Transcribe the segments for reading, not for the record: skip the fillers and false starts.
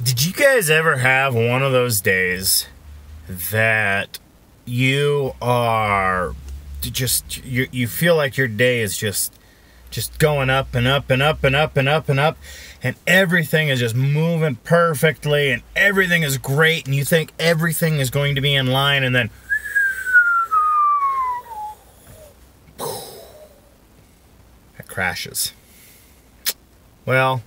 Did you guys ever have one of those days that you are you feel like your day is just going up and up and up and up and up and up, and everything is just moving perfectly and everything is great, and you think everything is going to be in line, and then it crashes? Well,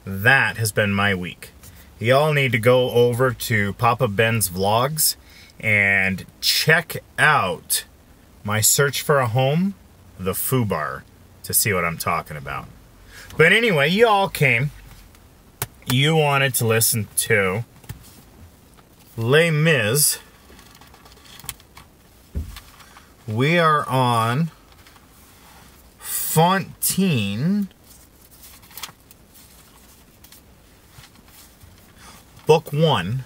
that has been my week. Y'all need to go over to Papa Ben's vlogs and check out my search for a home, the Foo Bar, to see what I'm talking about. But anyway, you all came. You wanted to listen to Les Mis. We are on Fantine, Book 1,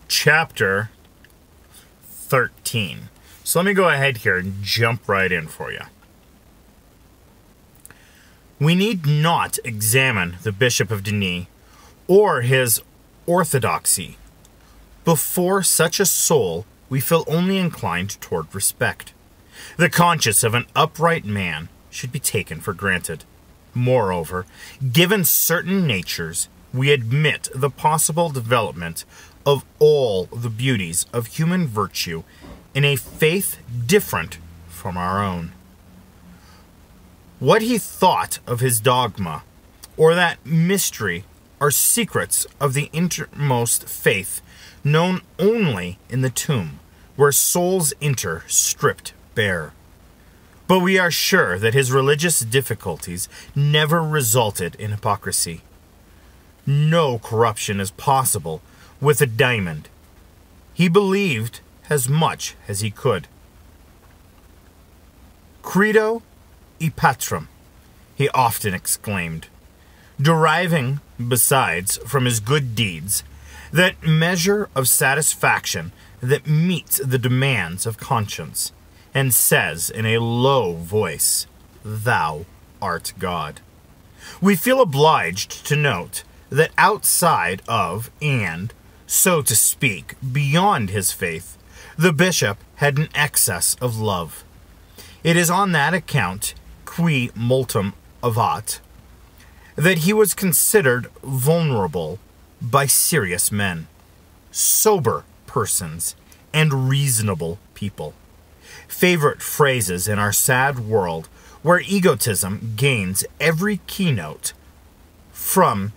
Chapter 13. So let me go ahead here and jump right in for you. We need not examine the Bishop of Denis or his orthodoxy. Before such a soul, we feel only inclined toward respect. The conscience of an upright man should be taken for granted. Moreover, given certain natures, we admit the possible development of all the beauties of human virtue in a faith different from our own. What he thought of his dogma, or that mystery, are secrets of the innermost faith, known only in the tomb, where souls enter stripped bare. But we are sure that his religious difficulties never resulted in hypocrisy. No corruption is possible with a diamond. He believed as much as he could. Credo e patrum, he often exclaimed, deriving, besides, from his good deeds, that measure of satisfaction that meets the demands of conscience, and says in a low voice, "Thou art God." We feel obliged to note that outside of, and, so to speak, beyond his faith, the bishop had an excess of love. It is on that account, qui multum avat, that he was considered vulnerable by serious men, sober persons, and reasonable people. Favorite phrases in our sad world, where egotism gains every keynote from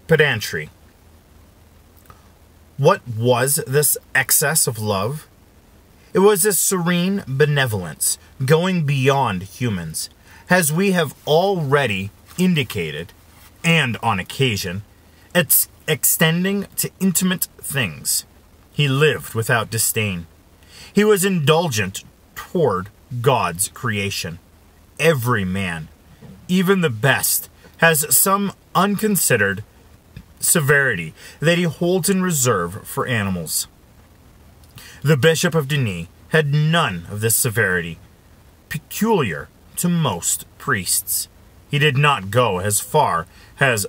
pedantry. What was this excess of love? It was a serene benevolence going beyond humans, as we have already indicated, and on occasion, extending to intimate things. He lived without disdain. He was indulgent toward God's creation. Every man, even the best, has some unconsidered severity that he holds in reserve for animals. The Bishop of Denis had none of this severity, peculiar to most priests. He did not go as far as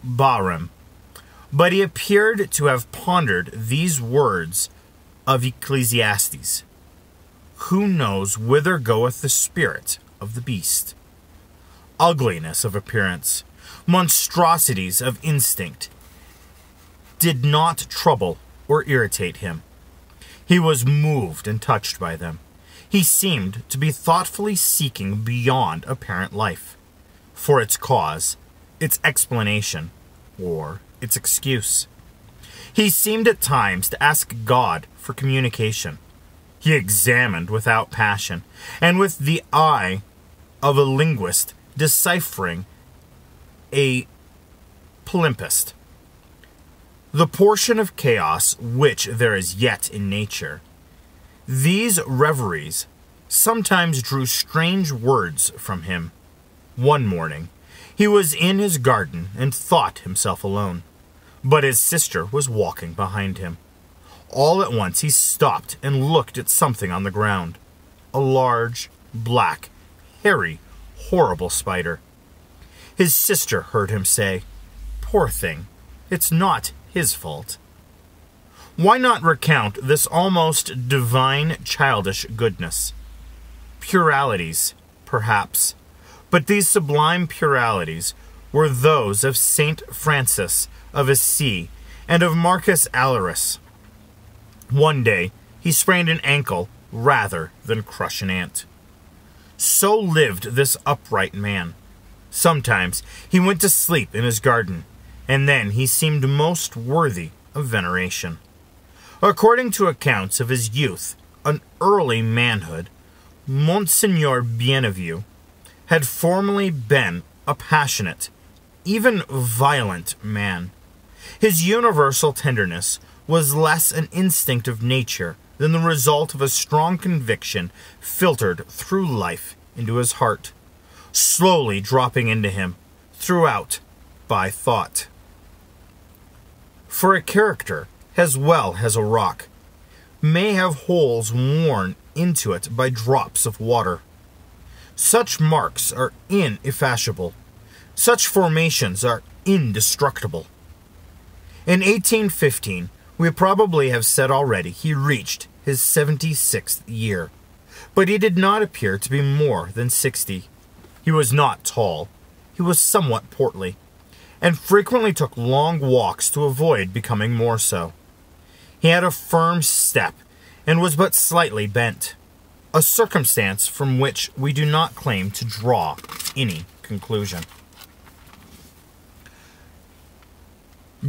Barham, but he appeared to have pondered these words of Ecclesiastes: "Who knows whither goeth the spirit of the beast?" Ugliness of appearance, monstrosities of instinct, did not trouble or irritate him. He was moved and touched by them. He seemed to be thoughtfully seeking beyond apparent life, for its cause, its explanation, or its excuse. He seemed at times to ask God for communication. He examined without passion, and with the eye of a linguist deciphering a palimpsest, the portion of chaos which there is yet in nature. These reveries sometimes drew strange words from him. One morning, he was in his garden and thought himself alone, but his sister was walking behind him. All at once he stopped and looked at something on the ground. A large, black, hairy, horrible spider. His sister heard him say, "Poor thing, it's not his fault. Why not recount this almost divine childish goodness? Puralities, perhaps, but these sublime puralities were those of Saint Francis of Assisi and of Marcus Aurelius. One day he sprained an ankle rather than crush an ant. So lived this upright man. Sometimes he went to sleep in his garden, and then he seemed most worthy of veneration. According to accounts of his youth and early manhood, Monseigneur Bienvenu had formerly been a passionate, even violent man. His universal tenderness was less an instinct of nature than the result of a strong conviction filtered through life into his heart, slowly dropping into him throughout by thought. For a character, as well as a rock, may have holes worn into it by drops of water. Such marks are ineffaceable. Such formations are indestructible. In 1815, we probably have said already, he reached his 76th year, but he did not appear to be more than 60. He was not tall. He was somewhat portly, and frequently took long walks to avoid becoming more so. He had a firm step, and was but slightly bent, a circumstance from which we do not claim to draw any conclusion.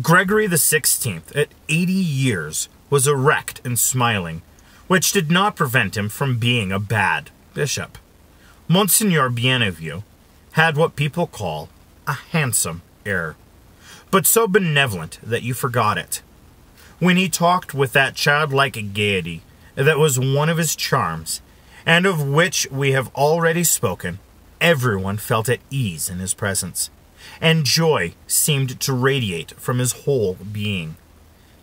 Gregory XVI, at 80 years, was erect and smiling, which did not prevent him from being a bad bishop. Monseigneur Bienvenu had what people call a handsome air, but so benevolent that you forgot it. When he talked with that childlike gaiety that was one of his charms, and of which we have already spoken, everyone felt at ease in his presence, and joy seemed to radiate from his whole being.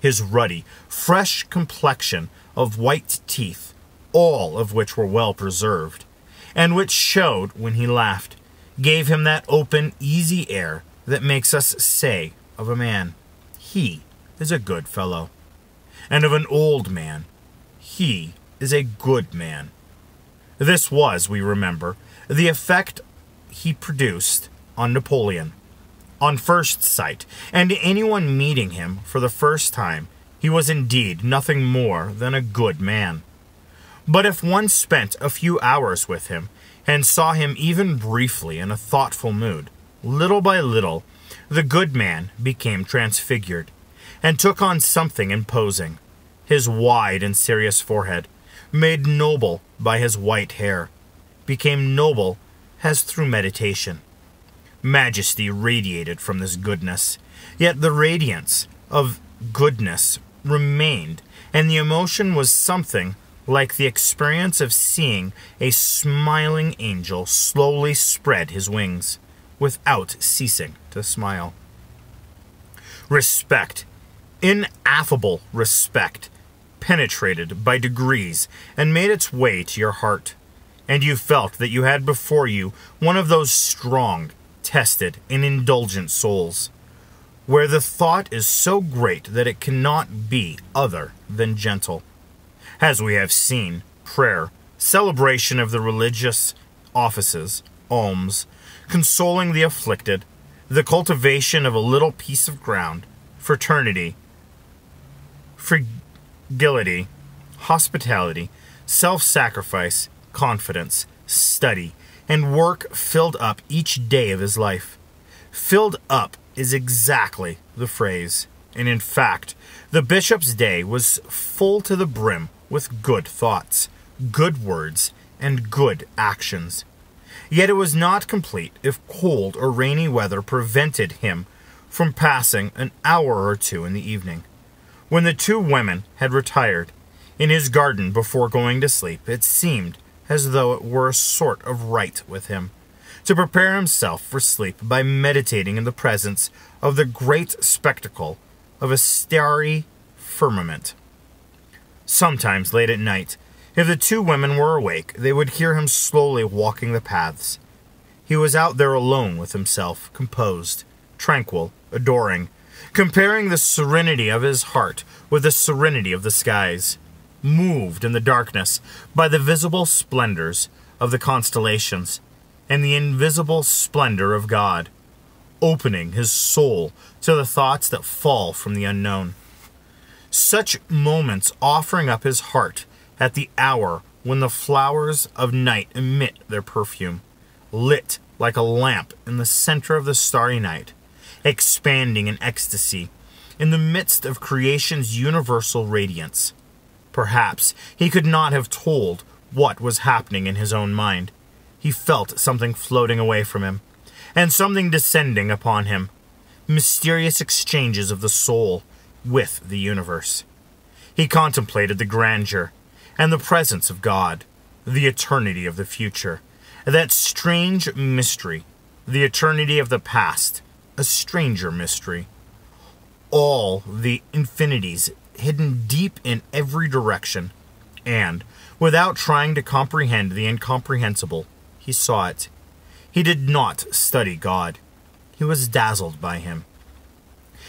His ruddy, fresh complexion of white teeth, all of which were well preserved, and which showed when he laughed, gave him that open, easy air that makes us say of a man, he is a good fellow, and of an old man, he is a good man. This was, we remember, the effect he produced on Napoleon. On first sight, and to anyone meeting him for the first time, he was indeed nothing more than a good man. But if one spent a few hours with him, and saw him even briefly in a thoughtful mood, little by little, the good man became transfigured, and took on something imposing. His wide and serious forehead, made noble by his white hair, became noble as through meditation. Majesty radiated from this goodness, yet the radiance of goodness remained, and the emotion was something like the experience of seeing a smiling angel slowly spread his wings, without ceasing to smile. Respect, ineffable respect, penetrated by degrees and made its way to your heart, and you felt that you had before you one of those strong, tested, and indulgent souls, where the thought is so great that it cannot be other than gentle. As we have seen, prayer, celebration of the religious offices, alms, consoling the afflicted, the cultivation of a little piece of ground, fraternity, fragility, hospitality, self-sacrifice, confidence, study, and work filled up each day of his life. Filled up is exactly the phrase, and in fact, the bishop's day was full to the brim with good thoughts, good words, and good actions. Yet it was not complete if cold or rainy weather prevented him from passing an hour or two in the evening. When the two women had retired in his garden before going to sleep, it seemed as though it were a sort of rite with him to prepare himself for sleep by meditating in the presence of the great spectacle of a starry firmament. Sometimes late at night, if the two women were awake, they would hear him slowly walking the paths. He was out there alone with himself, composed, tranquil, adoring, comparing the serenity of his heart with the serenity of the skies, moved in the darkness by the visible splendors of the constellations and the invisible splendor of God, opening his soul to the thoughts that fall from the unknown. Such moments offering up his heart at the hour when the flowers of night emit their perfume, lit like a lamp in the center of the starry night, expanding in ecstasy in the midst of creation's universal radiance. Perhaps he could not have told what was happening in his own mind. He felt something floating away from him, and something descending upon him, mysterious exchanges of the soul with the universe. He contemplated the grandeur and the presence of God, the eternity of the future, that strange mystery, the eternity of the past, a stranger mystery. All the infinities hidden deep in every direction, and, without trying to comprehend the incomprehensible, he saw it. He did not study God. He was dazzled by him.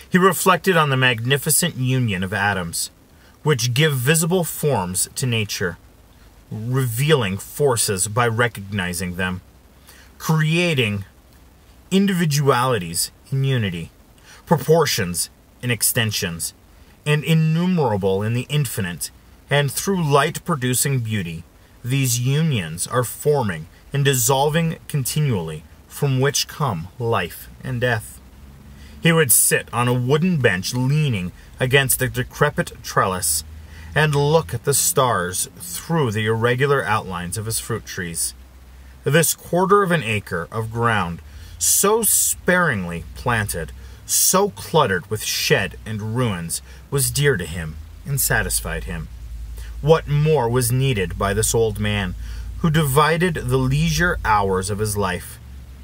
He reflected on the magnificent union of atoms, which give visible forms to nature, revealing forces by recognizing them, creating individualities in unity, proportions in extensions, and innumerable in the infinite, and through light-producing beauty, these unions are forming and dissolving continually, from which come life and death. He would sit on a wooden bench leaning against a decrepit trellis and look at the stars through the irregular outlines of his fruit trees. This quarter of an acre of ground, so sparingly planted, so cluttered with shed and ruins, was dear to him and satisfied him. What more was needed by this old man, who divided the leisure hours of his life,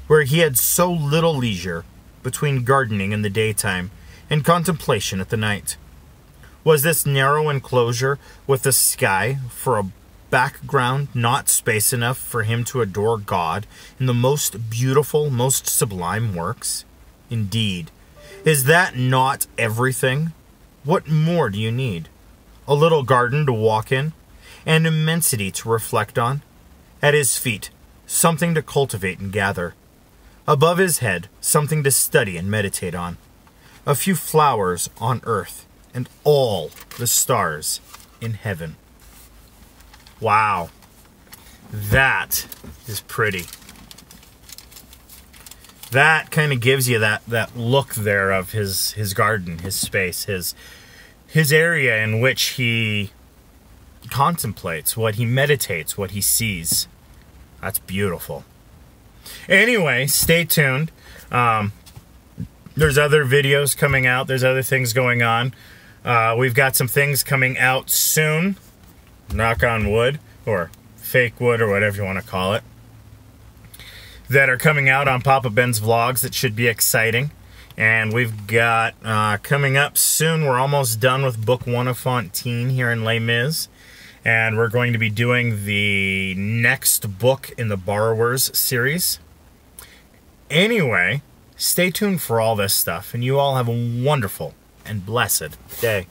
where he had so little leisure, between gardening in the daytime and contemplation at the night? Was this narrow enclosure with the sky for a background not space enough for him to adore God in the most beautiful, most sublime works? Indeed, is that not everything? What more do you need? A little garden to walk in, and immensity to reflect on. At his feet, something to cultivate and gather. Above his head, something to study and meditate on. A few flowers on earth, and all the stars in heaven. Wow. That is pretty. That kind of gives you that look there of his garden, his space, his area in which he contemplates, what he meditates, what he sees. That's beautiful. Anyway, stay tuned. There's other videos coming out. There's other things going on. We've got some things coming out soon. Knock on wood, or fake wood, or whatever you want to call it, that are coming out on Papa Ben's vlogs that should be exciting. And we've got coming up soon, we're almost done with book 1 of Fantine here in Les Mis. And we're going to be doing the next book in the Borrowers series. Anyway, stay tuned for all this stuff, and you all have a wonderful and blessed day.